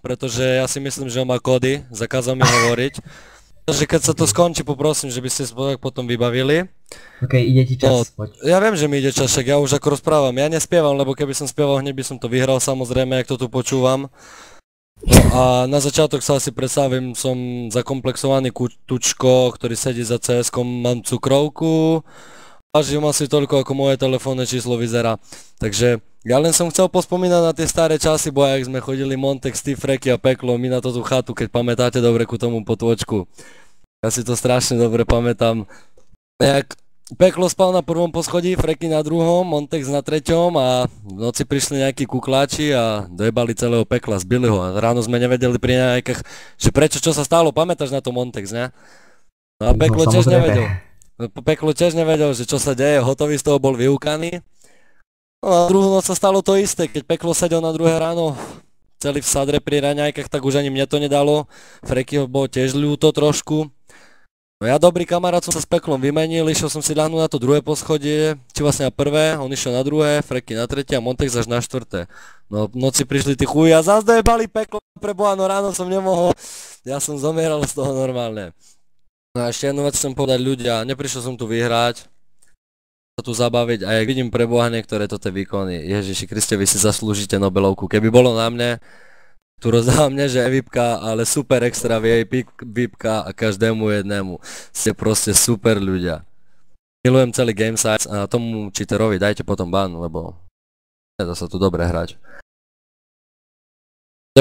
pretože ja si myslím, že on má kódy, zakázal mi hovoriť. Takže keď sa to skončí, poprosím, že by ste sa potom vybavili. OK, ide ti čas, poď. Ja viem, že mi ide čas, však ja už ako rozprávam. Ja nespievam, lebo keby som spieval, hneď by som to vyhral samozrejme, jak to tu počúvam. No a na začiatok sa asi predstavím, som zakomplexovaný tučko, ktorý sedí za CS-kom, mám cukrovku. Vážim asi toľko, ako moje telefónne číslo vyzerá. Takže ja len som chcel pospomínať na tie staré časy, bo jak sme chodili Montex, Steve, Freky a Peklo, my na tú chatu, keď pamätáte dobre ku tomu potôčku. Ja si to strašne dobre pamätám. Jak Peklo spal na prvom poschodí, Freky na druhom, Montex na treťom a v noci prišli nejakí kukláči a dojebali celého Pekla, zbili ho. A ráno sme nevedeli pri nejakých, že prečo, čo sa stalo, pamätáš na to Montex, ne? No a Peklo tiež nevedel. Peklo tiež nevedel, že čo sa deje, hotový z toho bol vyúkaný. No a druhú noc sa stalo to isté, keď Peklo sedel na druhé ráno, celý v sadre pri raňajkách, tak už ani mne to nedalo. Frekyho bolo tiež ľúto trošku. No ja dobrý kamarát som sa s Peklom vymenil, išiel som si ľahnúť na to druhé poschodie, či vlastne na prvé, on išiel na druhé, Freky na tretie a Montex až na štvrté. No v noci prišli tí chuji a zás dojebali Peklo, preboha, no ráno som nemohol, ja som zomieral z toho normálne. No a ešte jednu vec chcem povedať ľudia, neprišiel som tu vyhrať, sa tu zabaviť a jak vidím preboha niektoré toto výkony, Ježiši Kriste, vy si zaslúžite Nobelovku, keby bolo na mne, tu rozdávam mne, že je VIPka, ale super extra VIP VIPka a každému jednému, ste proste super ľudia. Milujem celý Gamesize a tomu cheaterovi dajte potom ban, lebo nedá sa tu dobre hrať.